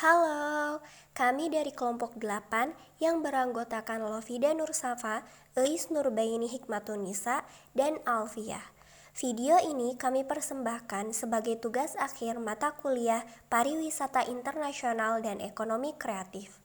Halo, kami dari kelompok 8 yang beranggotakan Lovida Nursafa, Eis Nurbaini Hikmatunisa, dan Alfiah. Video ini kami persembahkan sebagai tugas akhir mata kuliah Pariwisata Internasional dan Ekonomi Kreatif.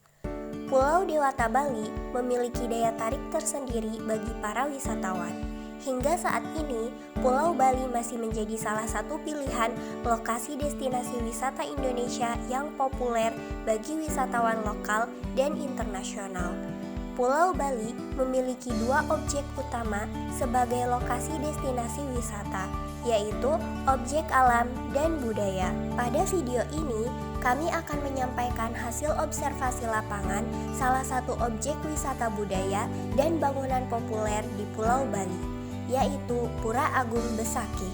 Pulau Dewata Bali memiliki daya tarik tersendiri bagi para wisatawan. Hingga saat ini, Pulau Bali masih menjadi salah satu pilihan lokasi destinasi wisata Indonesia yang populer bagi wisatawan lokal dan internasional. Pulau Bali memiliki dua objek utama sebagai lokasi destinasi wisata, yaitu objek alam dan budaya. Pada video ini, kami akan menyampaikan hasil observasi lapangan salah satu objek wisata budaya dan bangunan populer di Pulau Bali, yaitu Pura Agung Besakih.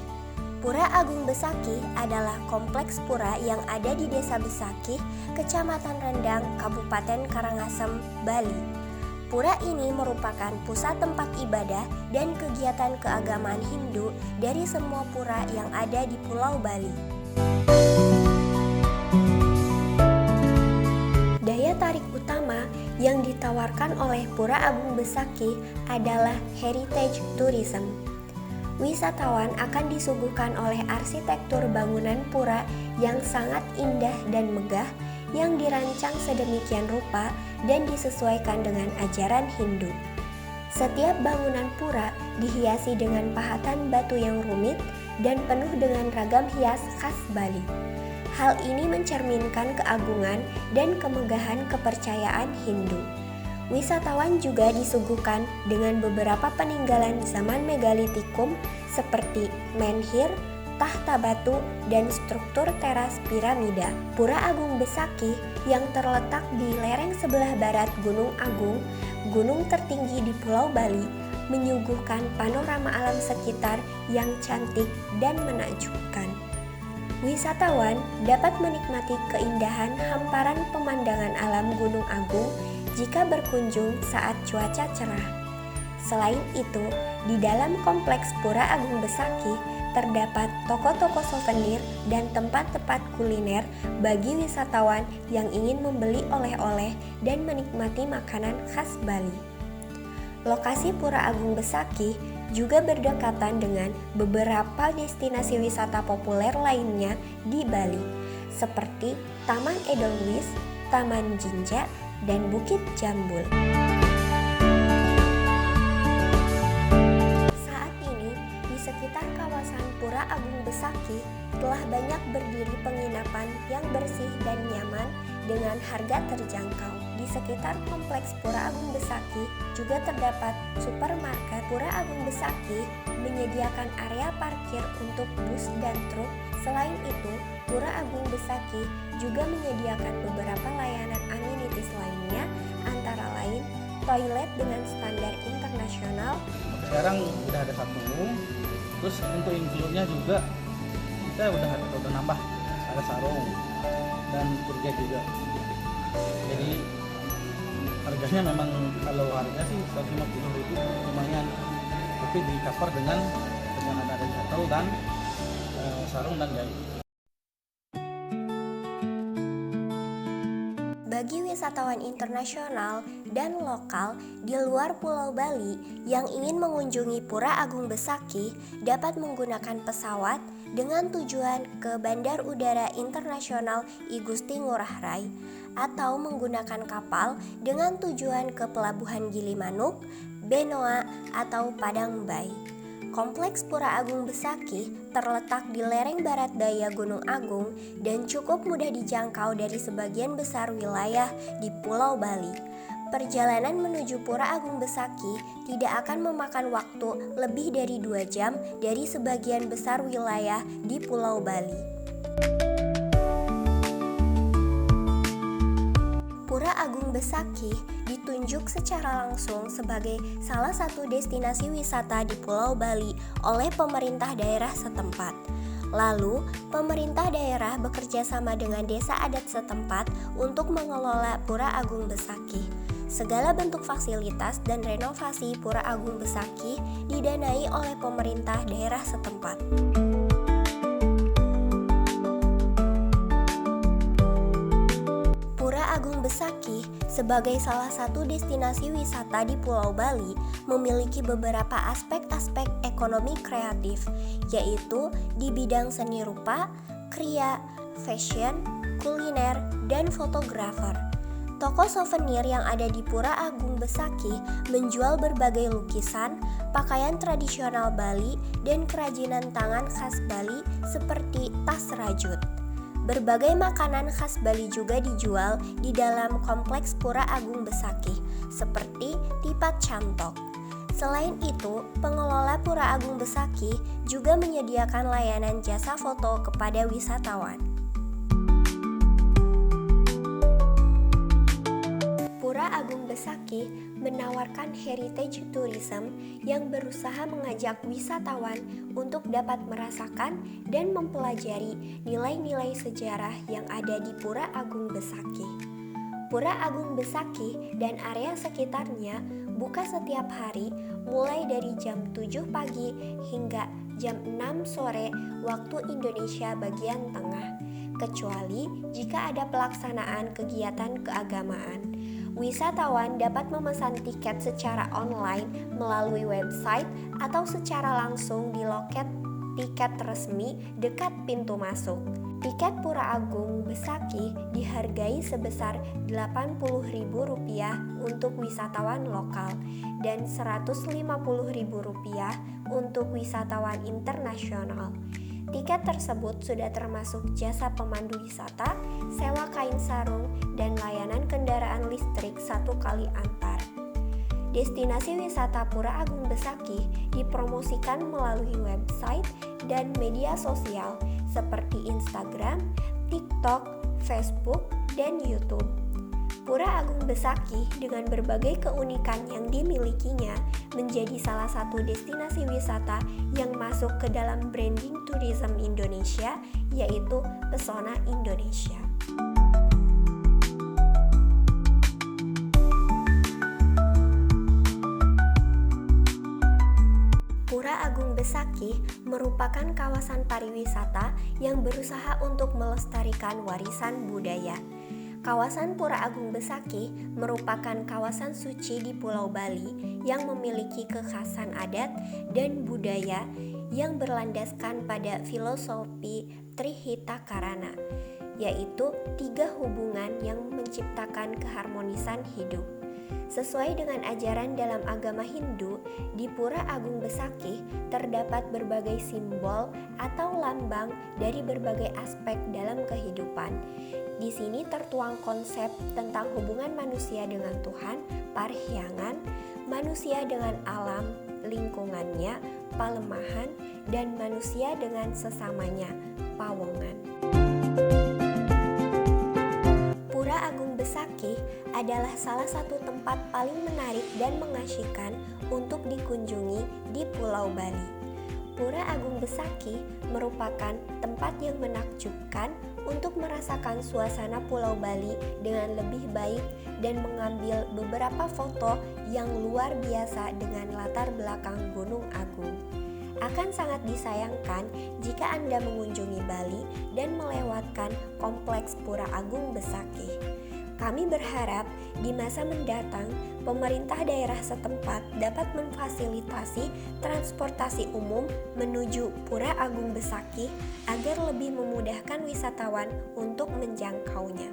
Pura Agung Besakih adalah kompleks pura yang ada di Desa Besakih, Kecamatan Rendang, Kabupaten Karangasem, Bali. Pura ini merupakan pusat tempat ibadah dan kegiatan keagamaan Hindu dari semua pura yang ada di Pulau Bali. Daya tarik utama yang ditawarkan oleh Pura Agung Besakih adalah heritage tourism. Wisatawan akan disuguhkan oleh arsitektur bangunan pura yang sangat indah dan megah yang dirancang sedemikian rupa dan disesuaikan dengan ajaran Hindu. Setiap bangunan pura dihiasi dengan pahatan batu yang rumit dan penuh dengan ragam hias khas Bali. Hal ini mencerminkan keagungan dan kemegahan kepercayaan Hindu. Wisatawan juga disuguhkan dengan beberapa peninggalan zaman megalitikum seperti menhir, tahta batu, dan struktur teras piramida. Pura Agung Besakih yang terletak di lereng sebelah barat Gunung Agung, gunung tertinggi di Pulau Bali, menyuguhkan panorama alam sekitar yang cantik dan menakjubkan. Wisatawan dapat menikmati keindahan hamparan pemandangan alam Gunung Agung jika berkunjung saat cuaca cerah. Selain itu, di dalam kompleks Pura Agung Besakih terdapat toko-toko souvenir dan tempat-tempat kuliner bagi wisatawan yang ingin membeli oleh-oleh dan menikmati makanan khas Bali. Lokasi Pura Agung Besakih juga berdekatan dengan beberapa destinasi wisata populer lainnya di Bali, seperti Taman Edelweiss, Taman Jinja, dan Bukit Jambul. Sekitar kawasan Pura Agung Besakih telah banyak berdiri penginapan yang bersih dan nyaman dengan harga terjangkau. Di sekitar kompleks Pura Agung Besakih juga terdapat supermarket. Pura Agung Besakih menyediakan area parkir untuk bus dan truk. Selain itu, Pura Agung Besakih juga menyediakan beberapa layanan amenities lainnya, antara lain toilet dengan standar internasional. Sekarang udah ada satu. Terus untuk include-nya juga kita udah nambah, ada sarung dan turga juga. Jadi harganya memang kalau harga sih 150.000 lumayan, tapi di cover dengan ada shuttle dan sarung dan jahit. Bagi wisatawan internasional dan lokal di luar Pulau Bali yang ingin mengunjungi Pura Agung Besakih dapat menggunakan pesawat dengan tujuan ke Bandar Udara Internasional I Gusti Ngurah Rai atau menggunakan kapal dengan tujuan ke Pelabuhan Gilimanuk, Benoa, atau Padang Bay. Kompleks Pura Agung Besakih terletak di lereng barat daya Gunung Agung dan cukup mudah dijangkau dari sebagian besar wilayah di Pulau Bali. Perjalanan menuju Pura Agung Besakih tidak akan memakan waktu lebih dari 2 jam dari sebagian besar wilayah di Pulau Bali. Pura Agung Besakih ditunjuk secara langsung sebagai salah satu destinasi wisata di Pulau Bali oleh pemerintah daerah setempat. Lalu, pemerintah daerah bekerja sama dengan desa adat setempat untuk mengelola Pura Agung Besakih. Segala bentuk fasilitas dan renovasi Pura Agung Besakih didanai oleh pemerintah daerah setempat. Sebagai salah satu destinasi wisata di Pulau Bali, memiliki beberapa aspek-aspek ekonomi kreatif, yaitu di bidang seni rupa, kriya, fashion, kuliner, dan fotografer. Toko souvenir yang ada di Pura Agung Besakih menjual berbagai lukisan, pakaian tradisional Bali, dan kerajinan tangan khas Bali seperti tas rajut. Berbagai makanan khas Bali juga dijual di dalam kompleks Pura Agung Besakih, seperti tipat cantok. Selain itu, pengelola Pura Agung Besakih juga menyediakan layanan jasa foto kepada wisatawan. Pura Agung Besakih menawarkan heritage tourism yang berusaha mengajak wisatawan untuk dapat merasakan dan mempelajari nilai-nilai sejarah yang ada di Pura Agung Besakih. Pura Agung Besakih dan area sekitarnya buka setiap hari mulai dari jam 7 pagi hingga jam 6 sore waktu Indonesia bagian tengah, kecuali jika ada pelaksanaan kegiatan keagamaan. Wisatawan dapat memesan tiket secara online melalui website atau secara langsung di loket tiket resmi dekat pintu masuk. Tiket Pura Agung Besakih dihargai sebesar Rp80.000 untuk wisatawan lokal dan Rp150.000 untuk wisatawan internasional. Tiket tersebut sudah termasuk jasa pemandu wisata, sewa kain sarung, dan layanan kendaraan listrik 1 kali antar. Destinasi wisata Pura Agung Besakih dipromosikan melalui website dan media sosial seperti Instagram, TikTok, Facebook, dan YouTube. Pura Agung Besakih dengan berbagai keunikan yang dimilikinya menjadi salah satu destinasi wisata yang masuk ke dalam branding tourism Indonesia, yaitu Pesona Indonesia. Pura Agung Besakih merupakan kawasan pariwisata yang berusaha untuk melestarikan warisan budaya. Kawasan Pura Agung Besakih merupakan kawasan suci di Pulau Bali yang memiliki kekhasan adat dan budaya yang berlandaskan pada filosofi Trihita Karana, yaitu 3 hubungan yang menciptakan keharmonisan hidup. Sesuai dengan ajaran dalam agama Hindu, di Pura Agung Besakih terdapat berbagai simbol atau lambang dari berbagai aspek dalam kehidupan. Di sini tertuang konsep tentang hubungan manusia dengan Tuhan, parhyangan, manusia dengan alam, lingkungannya, palemahan, dan manusia dengan sesamanya, pawongan. Pura Agung Besakih adalah salah satu tempat paling menarik dan mengasyikkan untuk dikunjungi di Pulau Bali. Pura Agung Besakih merupakan tempat yang menakjubkan untuk merasakan suasana Pulau Bali dengan lebih baik dan mengambil beberapa foto yang luar biasa dengan latar belakang Gunung Agung. Akan sangat disayangkan jika Anda mengunjungi Bali dan melewatkan kompleks Pura Agung Besakih. Kami berharap di masa mendatang pemerintah daerah setempat dapat memfasilitasi transportasi umum menuju Pura Agung Besakih agar lebih memudahkan wisatawan untuk menjangkaunya.